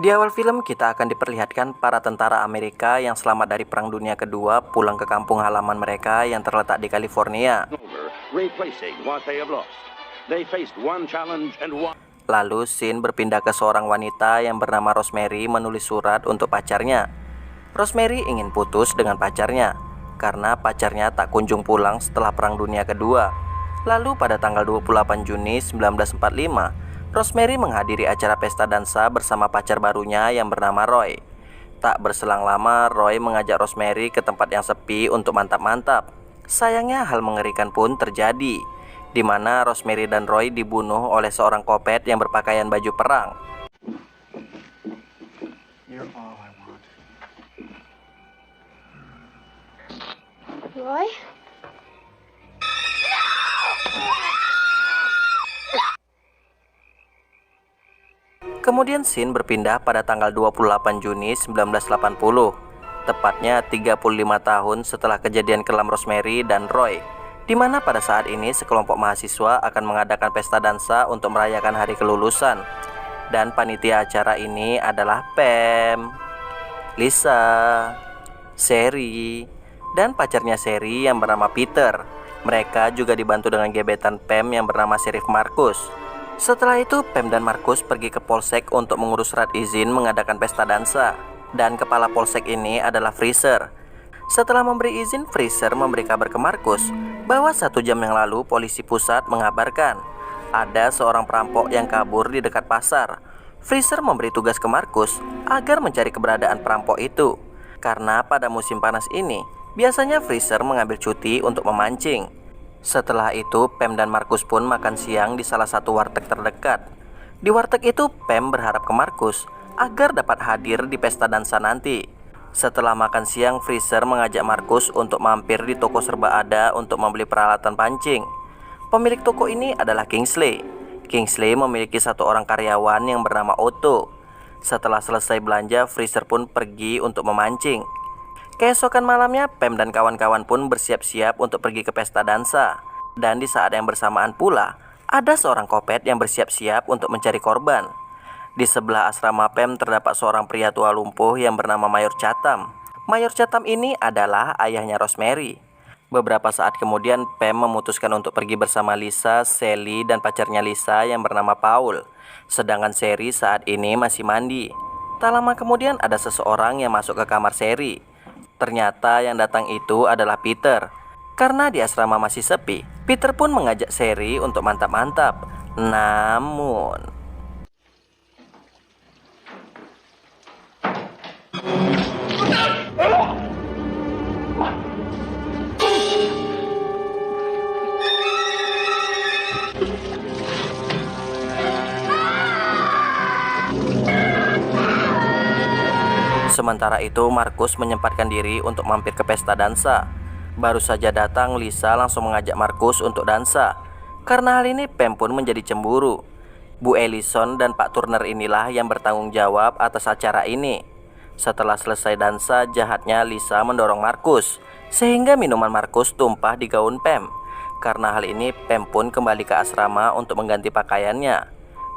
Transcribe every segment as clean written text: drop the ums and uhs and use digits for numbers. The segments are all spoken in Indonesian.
Di awal film kita akan diperlihatkan para tentara Amerika yang selamat dari Perang Dunia Kedua pulang ke kampung halaman mereka yang terletak di California. Lalu scene berpindah ke seorang wanita yang bernama Rosemary menulis surat untuk pacarnya. Rosemary ingin putus dengan pacarnya karena pacarnya tak kunjung pulang setelah Perang Dunia Kedua. Lalu pada tanggal 28 Juni 1945, Rosemary menghadiri acara pesta dansa bersama pacar barunya yang bernama Roy. Tak berselang lama, Roy mengajak Rosemary ke tempat yang sepi untuk mantap-mantap. Sayangnya hal mengerikan pun terjadi, di mana Rosemary dan Roy dibunuh oleh seorang kopet yang berpakaian baju perang. You're all I want. Roy? Kemudian scene berpindah pada tanggal 28 Juni 1980, tepatnya 35 tahun setelah kejadian kelam Rosemary dan Roy, di mana pada saat ini sekelompok mahasiswa akan mengadakan pesta dansa untuk merayakan hari kelulusan. Dan panitia acara ini adalah Pam, Lisa, Sherry, dan pacarnya Sherry yang bernama Peter. Mereka juga dibantu dengan gebetan Pam yang bernama Sheriff Marcus. Setelah itu, Pam dan Marcus pergi ke polsek untuk mengurus surat izin mengadakan pesta dansa. Dan kepala polsek ini adalah Fraser. Setelah memberi izin, Fraser memberi kabar ke Marcus bahwa 1 jam yang lalu polisi pusat mengabarkan ada seorang perampok yang kabur di dekat pasar. Fraser memberi tugas ke Marcus agar mencari keberadaan perampok itu, karena pada musim panas ini biasanya Fraser mengambil cuti untuk memancing. Setelah itu, Pam dan Marcus pun makan siang di salah satu warteg terdekat. Di warteg itu, Pam berharap ke Marcus agar dapat hadir di pesta dansa nanti. Setelah makan siang, Fraser mengajak Marcus untuk mampir di toko serba ada untuk membeli peralatan pancing. Pemilik toko ini adalah Kingsley. Kingsley memiliki 1 orang karyawan yang bernama Otto. Setelah selesai belanja, Fraser pun pergi untuk memancing. Keesokan malamnya, Pam dan kawan-kawan pun bersiap-siap untuk pergi ke pesta dansa. Dan di saat yang bersamaan pula, ada seorang kopet yang bersiap-siap untuk mencari korban. Di sebelah asrama Pam terdapat seorang pria tua lumpuh yang bernama Mayor Chatham. Mayor Chatham ini adalah ayahnya Rosemary. Beberapa saat kemudian, Pam memutuskan untuk pergi bersama Lisa, Sally, dan pacarnya Lisa yang bernama Paul. Sedangkan Sherry saat ini masih mandi. Tak lama kemudian ada seseorang yang masuk ke kamar Sherry. Ternyata yang datang itu adalah Peter. Karena di asrama masih sepi, Peter pun mengajak Sherry untuk mantap-mantap. Namun sementara itu, Marcus menyempatkan diri untuk mampir ke pesta dansa. Baru saja datang, Lisa langsung mengajak Marcus untuk dansa. Karena hal ini, Pam pun menjadi cemburu. Bu Ellison dan Pak Turner inilah yang bertanggung jawab atas acara ini. Setelah selesai dansa, jahatnya Lisa mendorong Marcus, sehingga minuman Marcus tumpah di gaun Pam. Karena hal ini, Pam pun kembali ke asrama untuk mengganti pakaiannya.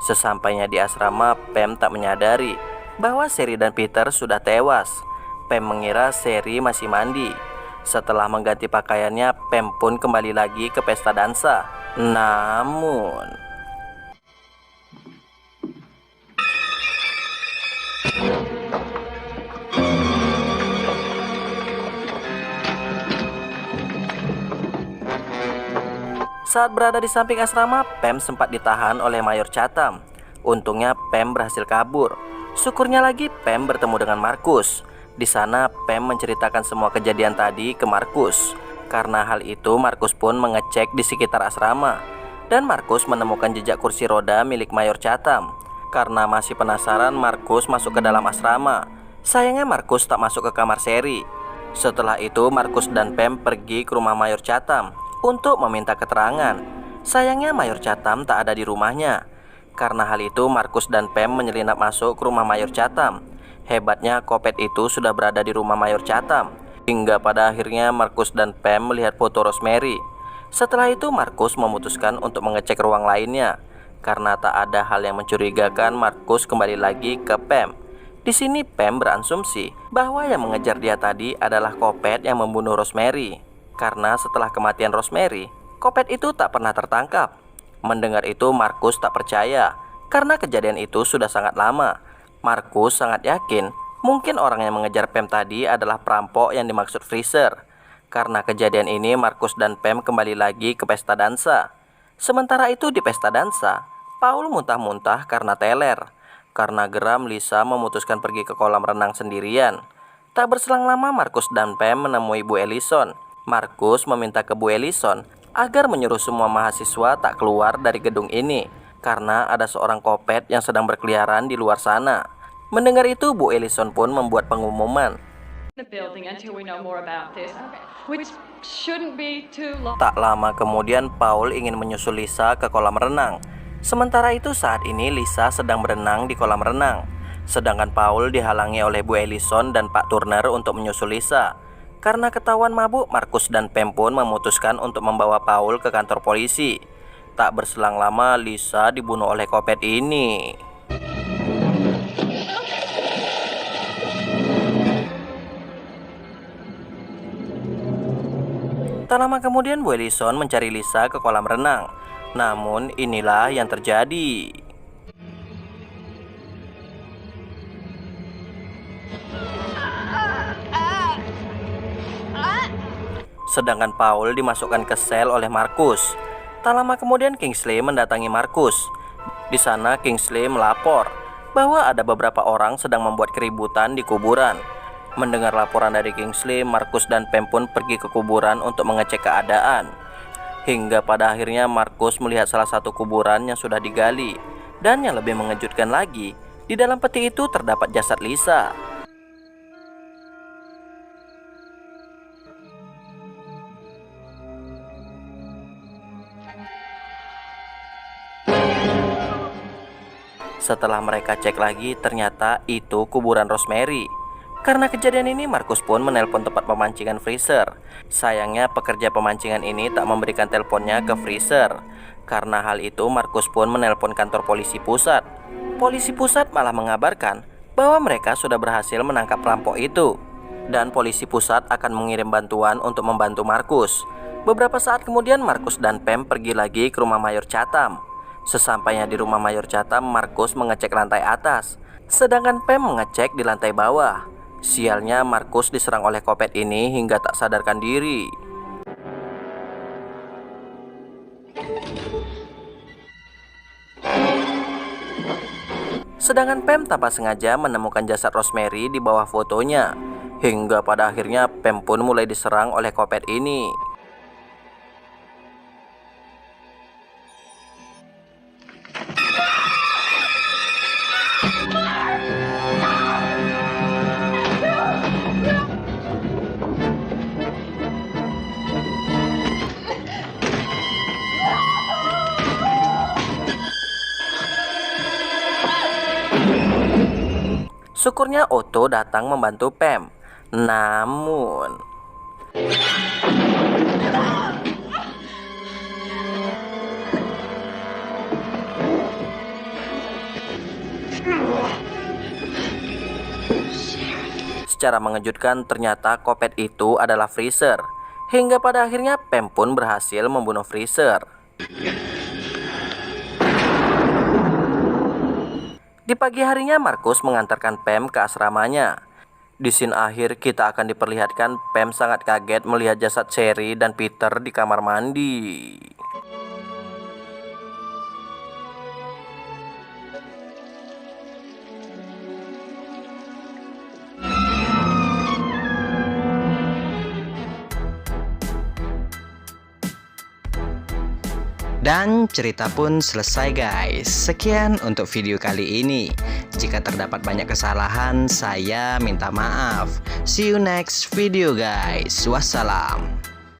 Sesampainya di asrama, Pam tak menyadari bahwa Sherry dan Peter sudah tewas. Pam mengira Sherry masih mandi. Setelah mengganti pakaiannya, Pam pun kembali lagi ke pesta dansa. Namun saat berada di samping asrama, Pam sempat ditahan oleh Mayor Chatham. Untungnya Pam berhasil kabur. Syukurnya lagi, Pam bertemu dengan Marcus. Di sana, Pam menceritakan semua kejadian tadi ke Marcus. Karena hal itu, Marcus pun mengecek di sekitar asrama. Dan Marcus menemukan jejak kursi roda milik Mayor Chatham. Karena masih penasaran, Marcus masuk ke dalam asrama. Sayangnya Marcus tak masuk ke kamar Sherry. Setelah itu, Marcus dan Pam pergi ke rumah Mayor Chatham untuk meminta keterangan. Sayangnya Mayor Chatham tak ada di rumahnya. Karena hal itu, Marcus dan Pam menyelinap masuk ke rumah Mayor Chatham. Hebatnya, kopet itu sudah berada di rumah Mayor Chatham. Hingga pada akhirnya Marcus dan Pam melihat foto Rosemary. Setelah itu, Marcus memutuskan untuk mengecek ruang lainnya. Karena tak ada hal yang mencurigakan, Marcus kembali lagi ke Pam. Di sini Pam berasumsi bahwa yang mengejar dia tadi adalah Kopet yang membunuh Rosemary. Karena setelah kematian Rosemary, Kopet itu tak pernah tertangkap. Mendengar itu Markus tak percaya, karena kejadian itu sudah sangat lama. Markus sangat yakin mungkin orang yang mengejar Pam tadi adalah perampok yang dimaksud Freezer. Karena kejadian ini Markus dan Pam kembali lagi ke pesta dansa. Sementara itu di pesta dansa, Paul muntah-muntah karena teler. Karena geram, Lisa memutuskan pergi ke kolam renang sendirian. Tak berselang lama Markus dan Pam menemui Bu Ellison. Markus meminta ke Bu Ellison agar menyuruh semua mahasiswa tak keluar dari gedung ini karena ada seorang Kopet yang sedang berkeliaran di luar sana. Mendengar itu Bu Ellison pun membuat pengumuman. Tak lama kemudian Paul ingin menyusul Lisa ke kolam renang. Sementara itu saat ini Lisa sedang berenang di kolam renang. Sedangkan Paul dihalangi oleh Bu Ellison dan Pak Turner untuk menyusul Lisa. Karena ketahuan mabuk, Markus dan Pam pun memutuskan untuk membawa Paul ke kantor polisi. Tak berselang lama Lisa dibunuh oleh Kopet ini. Tak lama kemudian Bu Ellison mencari Lisa ke kolam renang. Namun inilah yang terjadi. Sedangkan Paul dimasukkan ke sel oleh Markus. Tak lama kemudian Kingsley mendatangi Markus. Di sana Kingsley melapor bahwa ada beberapa orang sedang membuat keributan di kuburan. Mendengar laporan dari Kingsley, Markus dan Pam pun pergi ke kuburan untuk mengecek keadaan. Hingga pada akhirnya Markus melihat salah satu kuburan yang sudah digali. Dan yang lebih mengejutkan lagi, di dalam peti itu terdapat jasad Lisa. Setelah mereka cek lagi, ternyata itu kuburan Rosemary. Karena kejadian ini, Markus pun menelpon tempat pemancingan Freezer. Sayangnya pekerja pemancingan ini tak memberikan teleponnya ke Freezer. Karena hal itu, Markus pun menelpon kantor polisi pusat. Polisi pusat malah mengabarkan bahwa mereka sudah berhasil menangkap perampok itu. Dan polisi pusat akan mengirim bantuan untuk membantu Markus. Beberapa saat kemudian Markus dan Pam pergi lagi ke rumah Mayor Chatham. Sesampainya di rumah Mayor Chatham, Markus mengecek lantai atas, sedangkan Pam mengecek di lantai bawah. Sialnya Markus diserang oleh Kopet ini hingga tak sadarkan diri. Sedangkan Pam tanpa sengaja menemukan jasad Rosemary di bawah fotonya. Hingga pada akhirnya Pam pun mulai diserang oleh Kopet ini. Syukurnya Otto datang membantu Pam. Namun secara mengejutkan ternyata Kopet itu adalah Freezer. Hingga pada akhirnya Pam pun berhasil membunuh Freezer. Di pagi harinya Markus mengantarkan Pam ke asramanya. Di scene akhir kita akan diperlihatkan Pam sangat kaget melihat jasad Sherry dan Peter di kamar mandi. Dan cerita pun selesai guys. Sekian untuk video kali ini. Jika terdapat banyak kesalahan, saya minta maaf. See you next video guys. Wassalam.